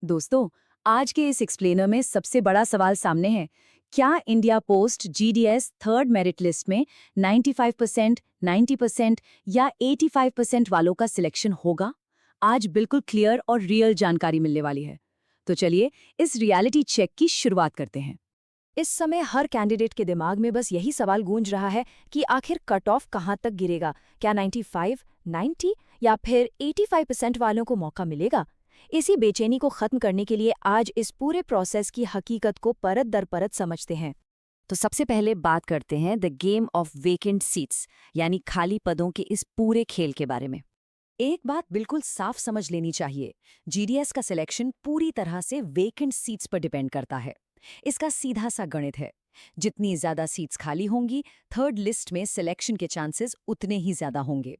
दोस्तों, आज के इस एक्सप्लेनर में सबसे बड़ा सवाल सामने है। क्या India post GDS third merit list में 95%, 90% या 85% वालों का सिलेक्शन होगा? आज बिल्कुल क्लियर और रियल जानकारी मिलने वाली है। तो चलिए इस रियलिटी चेक की शुरुआत करते हैं। इस समय हर कैंडिडेट के दिमाग में बस यही सवाल गूंज रहा है कि आखिर कट ऑफ कहाँ तक गिरेगा। क्या 95, 90 या फिर 85% वालों को मौका मिलेगा? इसी बेचैनी को खत्म करने के लिए आज इस पूरे प्रोसेस की हकीकत को परत दर परत समझते हैं। तो सबसे पहले बात करते हैं the game of vacant seats, यानी खाली पदों के इस पूरे खेल के बारे में। एक बात बिल्कुल साफ समझ लेनी चाहिए, जीडीएस का सिलेक्शन पूरी तरह से वेकेंट सीट्स पर डिपेंड करता है। इसका सीधा सा गणित है, जितनी ज्यादा सीट्स खाली होंगी थर्ड लिस्ट में सिलेक्शन के चांसेस उतने ही ज्यादा होंगे।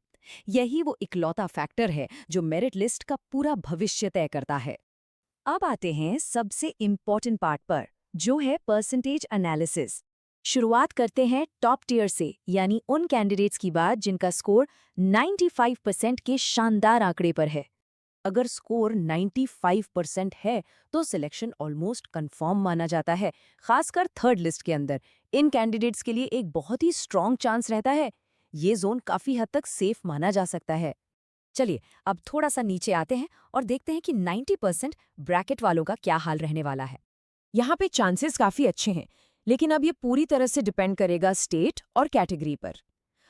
यही वो इकलौता फैक्टर है जो मेरिट लिस्ट का पूरा भविष्य तय करता है। अब आते हैं सबसे इम्पॉर्टेंट पार्ट पर, जो है परसेंटेज एनालिसिस। शुरुआत करते हैं टॉप टियर से, यानी उन कैंडिडेट्स की बात जिनका स्कोर 95% के शानदार आंकड़े पर है। अगर स्कोर 95% है तो सिलेक्शन ऑलमोस्ट कंफर्म माना जाता है, खासकर थर्ड लिस्ट के अंदर। इन कैंडिडेट्स के लिए एक बहुत ही स्ट्रॉन्ग चांस रहता है। ये जोन काफी हद तक सेफ माना जा सकता है। चलिए अब थोड़ा सा नीचे आते हैं और देखते हैं कि 90% ब्रैकेट वालों का क्या हाल रहने वाला है। यहाँ पे चांसेस काफ़ी अच्छे हैं, लेकिन अब ये पूरी तरह से डिपेंड करेगा स्टेट और कैटेगरी पर।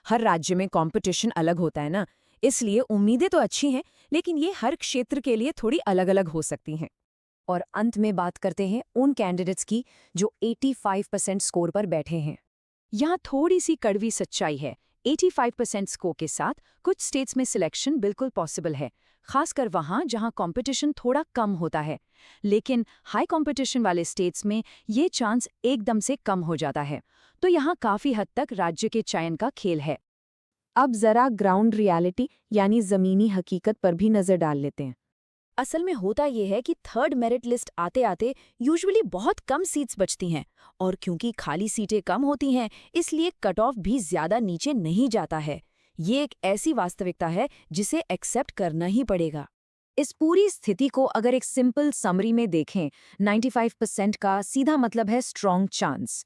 हर राज्य में कंपटीशन अलग होता है ना, इसलिए उम्मीदें तो अच्छी हैं, लेकिन ये हर क्षेत्र के लिए थोड़ी अलग-अलग हो सकती हैं। और अंत में बात करते हैं उन कैंडिडेट्स की जो 85% स्कोर पर बैठे हैं। यहाँ थोड़ी सी कड़वी सच्चाई है। 85% स्कोर के साथ कुछ स्टेट्स में सिलेक्शन बिल्कुल पॉसिबल है, खासकर वहाँ जहाँ कंपटीशन थोड़ा कम होता है। लेकिन हाई कंपटीशन वाले स्टेट्स में ये चांस एकदम से कम हो जाता है। तो यहाँ काफ़ी हद तक राज्य के चयन का खेल है। अब जरा ग्राउंड रियलिटी यानी ज़मीनी हकीकत पर भी नज़र डाल लेते हैं। असल में होता यह है कि थर्ड मेरिट लिस्ट आते आते यूजुअली बहुत कम सीट्स बचती हैं, और क्योंकि खाली सीटें कम होती हैं इसलिए कट ऑफ भी ज्यादा नीचे नहीं जाता है। ये एक ऐसी वास्तविकता है जिसे एक्सेप्ट करना ही पड़ेगा। इस पूरी स्थिति को अगर एक सिंपल समरी में देखें, 95% का सीधा मतलब है स्ट्रॉन्ग चांस,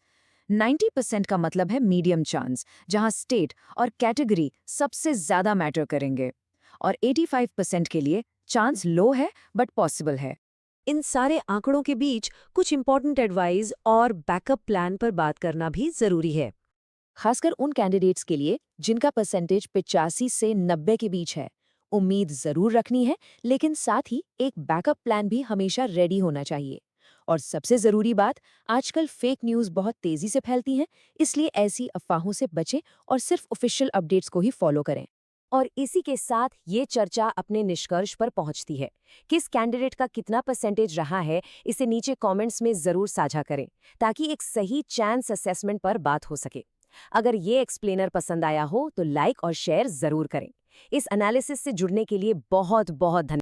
90% का मतलब है मीडियम चांस, जहां स्टेट और कैटेगरी सबसे ज्यादा मैटर करेंगे, और 85% के लिए चांस लो है बट पॉसिबल है। इन सारे आंकड़ों के बीच कुछ इंपॉर्टेंट एडवाइस और बैकअप प्लान पर बात करना भी जरूरी है, खासकर उन कैंडिडेट्स के लिए जिनका परसेंटेज 85 से 90 के बीच है। उम्मीद जरूर रखनी है, लेकिन साथ ही एक बैकअप प्लान भी हमेशा रेडी होना चाहिए। और सबसे जरूरी बात, आजकल फेक न्यूज़ बहुत तेजी से फैलती हैं, इसलिए ऐसी अफवाहों से बचें और सिर्फ ऑफिशियल अपडेट्स को ही फॉलो करें। और इसी के साथ ये चर्चा अपने निष्कर्ष पर पहुंचती है। किस कैंडिडेट का कितना परसेंटेज रहा है, इसे नीचे कमेंट्स में जरूर साझा करें, ताकि एक सही चांस असेसमेंट पर बात हो सके। अगर ये एक्सप्लेनर पसंद आया हो तो लाइक और शेयर जरूर करें। इस एनालिसिस से जुड़ने के लिए बहुत बहुत धन्यवाद।